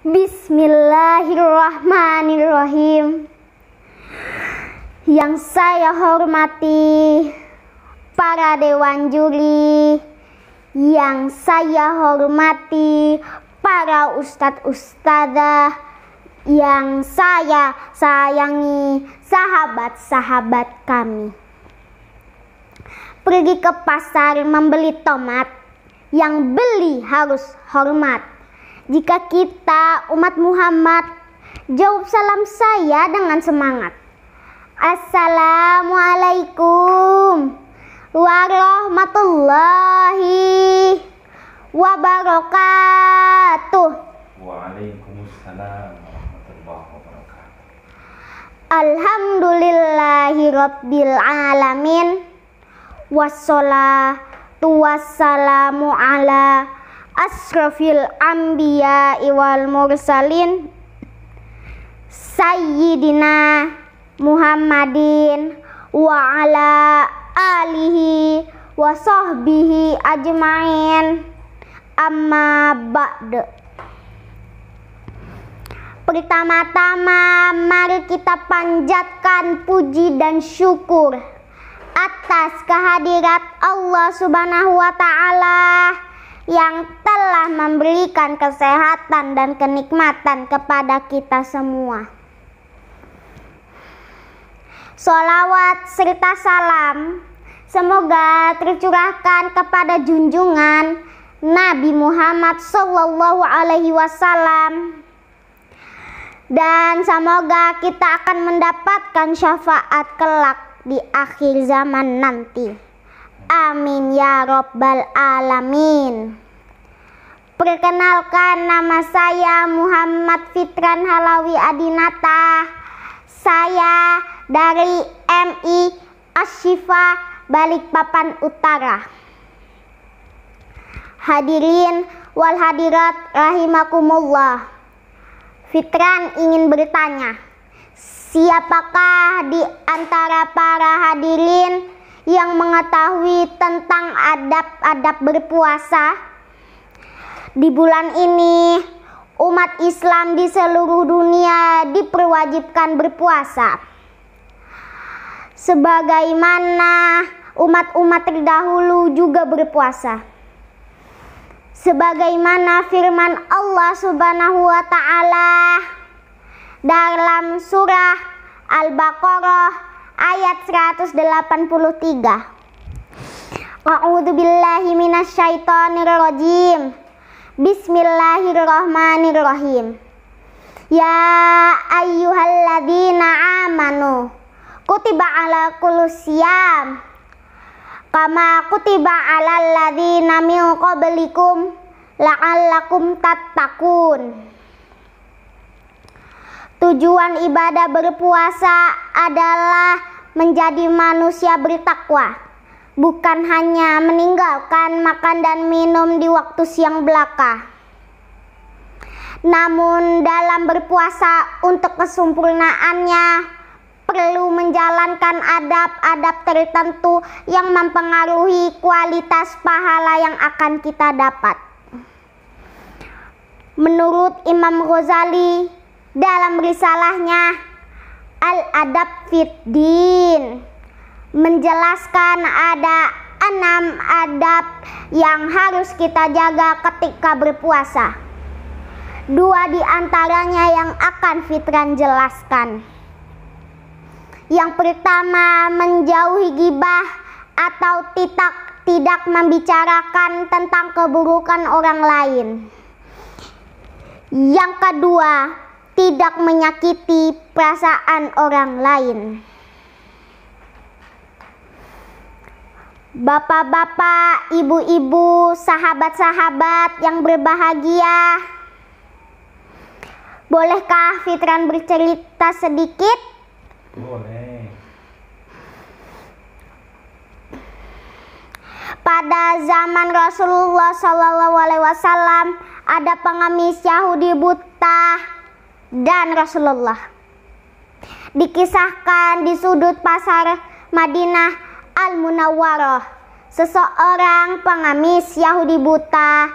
Bismillahirrahmanirrahim. Yang saya hormati para dewan juri, yang saya hormati para ustadz-ustadzah, yang saya sayangi sahabat-sahabat kami. Pergi ke pasar membeli tomat, yang beli harus hormat. Jika kita umat Muhammad, jawab salam saya dengan semangat. Assalamualaikum warahmatullahi wabarakatuh. Waalaikumsalam warahmatullahi wabarakatuh. Alhamdulillahi rabbil alamin. Wassalatu wassalamu ala asrafil anbiya wal mursalin Sayyidina Muhammadin wa ala alihi wa sahbihi ajmain. Amma ba'du. Pertama-tama mari kita panjatkan puji dan syukur atas kehadirat Allah Subhanahu wa ta'ala yang telah memberikan kesehatan dan kenikmatan kepada kita semua. Sholawat serta salam semoga tercurahkan kepada junjungan Nabi Muhammad Sallallahu Alaihi Wasallam, dan semoga kita akan mendapatkan syafaat kelak di akhir zaman nanti. Amin ya Rabbal Alamin. Perkenalkan, nama saya Muhammad Fitran Halawi Adinata. Saya dari MI Asy-Syifa Balikpapan Utara. Hadirin wal hadirat rahimakumullah. Fitran ingin bertanya, siapakah di antara para hadirin yang mengetahui tentang adab-adab berpuasa? Di bulan ini, umat Islam di seluruh dunia diperwajibkan berpuasa. Sebagaimana umat-umat terdahulu juga berpuasa. Sebagaimana firman Allah Subhanahu wa ta'ala dalam surah Al-Baqarah ayat 183. A'udzu billahi minasyaitonir rajim. Bismillahirrahmanirrahim. Ya ayyuhalladzina amanu kutiba alaikumus syiyam kama kutiba alal ladzina min qablikum la'allakum tattaqun. Tujuan ibadah berpuasa adalah menjadi manusia bertakwa, bukan hanya meninggalkan makan dan minum di waktu siang belaka. Namun dalam berpuasa untuk kesempurnaannya perlu menjalankan adab-adab tertentu yang mempengaruhi kualitas pahala yang akan kita dapat. Menurut Imam Ghazali dalam risalahnya Al-Adab Fid Din menjelaskan ada 6 adab yang harus kita jaga ketika berpuasa. 2 di antaranya yang akan Fitran jelaskan. Yang pertama, menjauhi ghibah atau tidak membicarakan tentang keburukan orang lain. Yang kedua, tidak menyakiti perasaan orang lain. Bapak-bapak, ibu-ibu, sahabat-sahabat yang berbahagia, bolehkah Fitran bercerita sedikit? Boleh. Pada zaman Rasulullah SAW ada pengemis Yahudi buta dan Rasulullah. Dikisahkan di sudut pasar Madinah Al-Munawwarah, seseorang pengemis Yahudi buta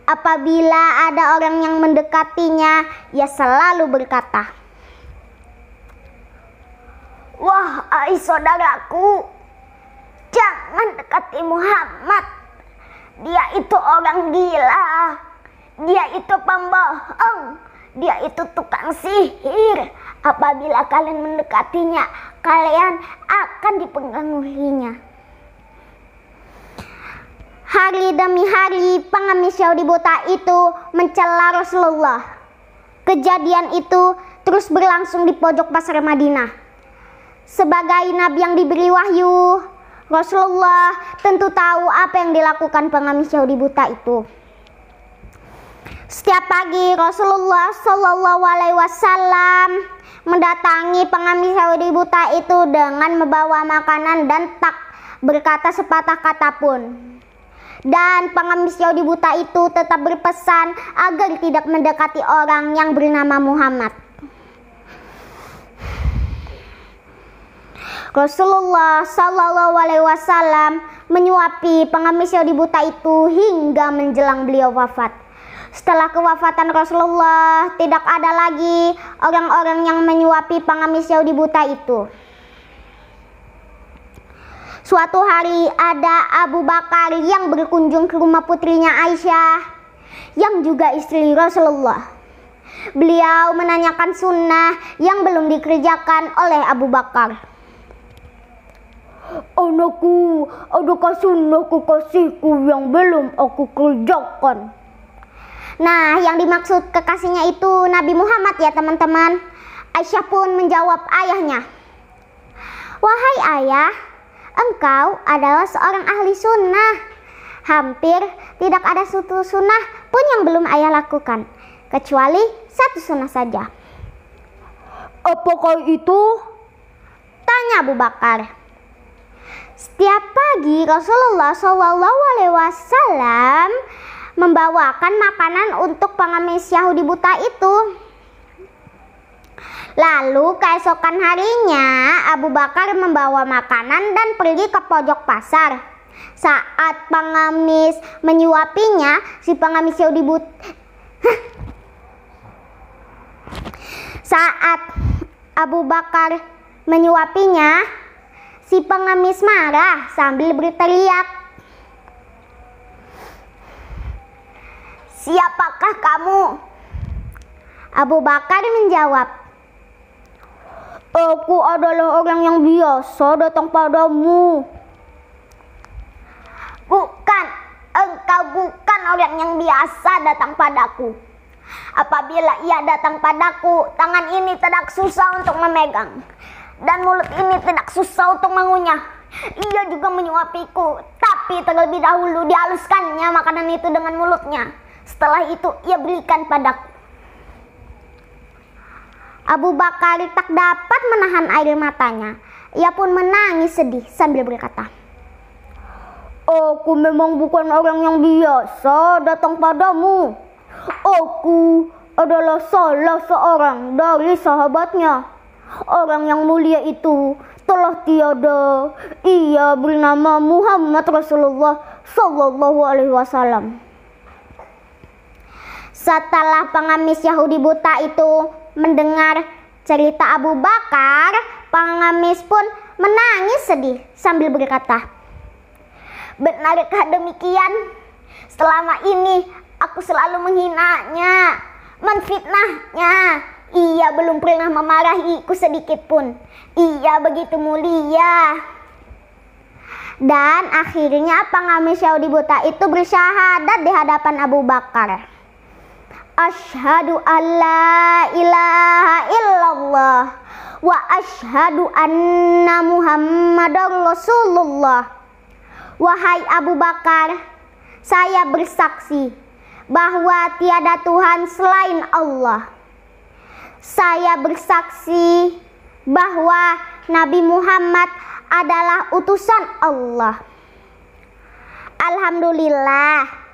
Apabila ada orang yang mendekatinya, ia selalu berkata, "Wahai saudaraku, jangan dekati Muhammad. Dia itu orang gila. Dia itu pembohong. Dia itu tukang sihir. Apabila kalian mendekatinya, kalian akan dipengaruhinya." Hari demi hari pengemis Yahudi buta itu mencela Rasulullah. Kejadian itu terus berlangsung di pojok pasar Madinah. Sebagai nabi yang diberi wahyu, Rasulullah tentu tahu apa yang dilakukan pengemis Yahudi buta itu. Setiap pagi Rasulullah Shallallahu Alaihi Wasallam mendatangi pengemis Yahudi buta itu dengan membawa makanan dan tak berkata sepatah kata pun. Dan pengemis Yahudi buta itu tetap berpesan agar tidak mendekati orang yang bernama Muhammad. Rasulullah Shallallahu Alaihi Wasallam menyuapi pengemis Yahudi buta itu hingga menjelang beliau wafat. Setelah kewafatan Rasulullah, tidak ada lagi orang-orang yang menyuapi pengemis Yahudi buta itu. Suatu hari ada Abu Bakar yang berkunjung ke rumah putrinya Aisyah, yang juga istri Rasulullah. Beliau menanyakan sunnah yang belum dikerjakan oleh Abu Bakar. "Anakku, adakah sunnah kekasihku yang belum aku kerjakan?" Nah, yang dimaksud kekasihnya itu Nabi Muhammad ya teman-teman. Aisyah pun menjawab ayahnya, "Wahai ayah, engkau adalah seorang ahli sunnah. Hampir tidak ada satu sunnah pun yang belum ayah lakukan, kecuali satu sunnah saja." "Apakah itu?" tanya Abu Bakar. Setiap pagi Rasulullah SAW membawakan makanan untuk pengemis Yahudi buta itu. Lalu keesokan harinya Abu Bakar membawa makanan dan pergi ke pojok pasar. Saat pengemis menyuapinya, si pengemis Yahudi buta Saat Abu Bakar menyuapinya, si pengemis marah sambil berteriak, "Siapakah kamu?" Abu Bakar menjawab, "Aku adalah orang yang biasa datang padamu." "Bukan, engkau bukan orang yang biasa datang padaku. Apabila ia datang padaku, tangan ini tidak susah untuk memegang, dan mulut ini tidak susah untuk mengunyah. Ia juga menyuapiku, tapi terlebih dahulu dihaluskannya makanan itu dengan mulutnya. Setelah itu ia berikan padaku." Abu Bakar tak dapat menahan air matanya. Ia pun menangis sedih sambil berkata, "Aku memang bukan orang yang biasa datang padamu. Aku adalah salah seorang dari sahabatnya. Orang yang mulia itu telah tiada. Ia bernama Muhammad Rasulullah Sallallahu Alaihi Wasallam." Setelah pengemis Yahudi buta itu mendengar cerita Abu Bakar, pengemis pun menangis sedih sambil berkata, "Benarkah demikian? Selama ini aku selalu menghinanya, menfitnahnya. Ia belum pernah memarahiku sedikit pun. Ia begitu mulia." Dan akhirnya pengemis Yahudi buta itu bersyahadat di hadapan Abu Bakar. "Asyhadu alla ilaha illallah wa asyhadu anna Muhammadar Rasulullah." Wahai Abu Bakar, saya bersaksi bahwa tiada Tuhan selain Allah. Saya bersaksi bahwa Nabi Muhammad adalah utusan Allah. Alhamdulillah.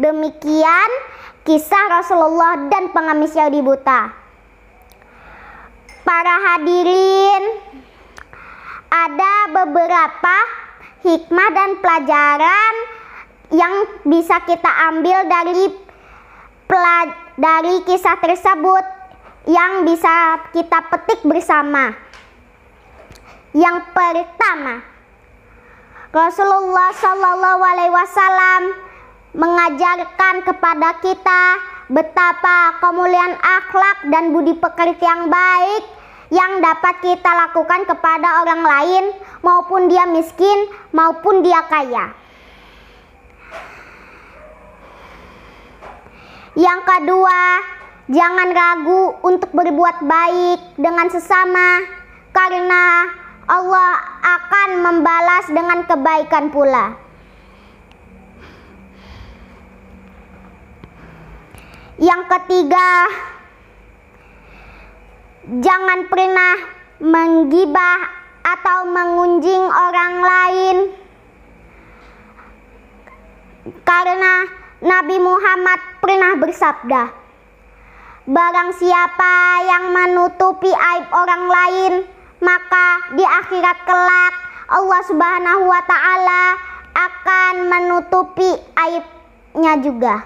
Demikian kisah Rasulullah dan pengemis Yahudi buta. Para hadirin, ada beberapa hikmah dan pelajaran yang bisa kita ambil dari kisah tersebut yang bisa kita petik bersama. Yang pertama, Rasulullah Shallallahu Alaihi Wasallam mengajarkan kepada kita betapa kemuliaan akhlak dan budi pekerti yang baik yang dapat kita lakukan kepada orang lain, maupun dia miskin maupun dia kaya. Yang kedua, jangan ragu untuk berbuat baik dengan sesama, karena Allah akan membalas dengan kebaikan pula. Yang ketiga, jangan pernah menggibah atau mengunjing orang lain, karena Nabi Muhammad pernah bersabda, barang siapa yang menutupi aib orang lain, maka di akhirat kelak Allah Subhanahu wa Ta'ala akan menutupi aibnya juga.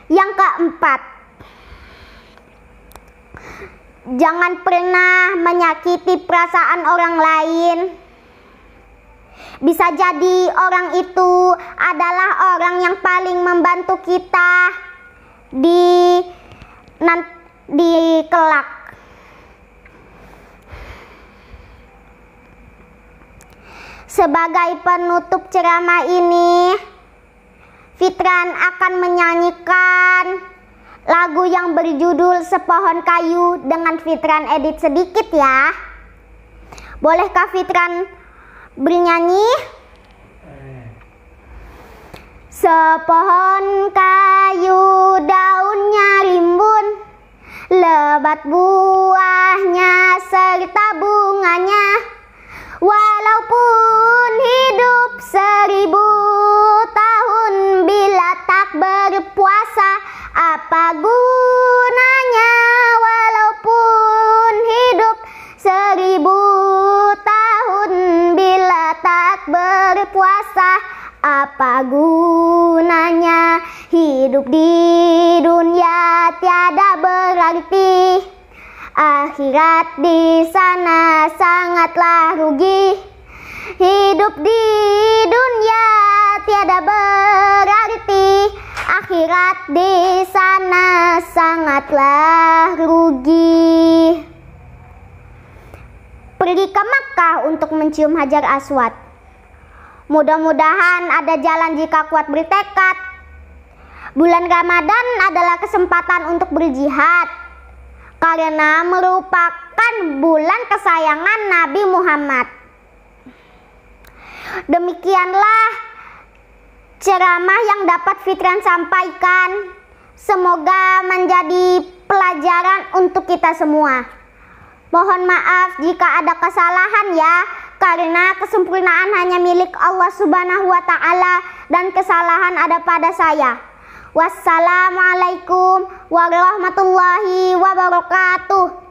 Yang keempat, jangan pernah menyakiti perasaan orang lain. Bisa jadi orang itu adalah orang yang paling membantu kita di kelak. Sebagai penutup ceramah ini, Fitran akan menyanyikan lagu yang berjudul Sepohon Kayu dengan Fitran edit sedikit ya. Bolehkah Fitran bernyanyi? Sepohon kayu daunnya rimbun, lebat buahnya serta bunganya. Walaupun hidup 1000 tahun, bila tak berpuasa apa gunanya? Walaupun hidup 1000 tahun, bila tak berpuasa apa gunanya? Hidup di dunia tiada berarti, akhirat di sana sangatlah rugi. Hidup di dunia tiada berarti, akhirat di sana sangatlah rugi. Pergi ke Makkah untuk mencium Hajar Aswad. Mudah-mudahan ada jalan jika kuat bertekad. Bulan Ramadan adalah kesempatan untuk berjihad, karena merupakan bulan kesayangan Nabi Muhammad. Demikianlah ceramah yang dapat Fitran sampaikan. Semoga menjadi pelajaran untuk kita semua. Mohon maaf jika ada kesalahan ya, karena kesempurnaan hanya milik Allah Subhanahu wa Ta'ala dan kesalahan ada pada saya. Wassalamualaikum warahmatullahi wabarakatuh.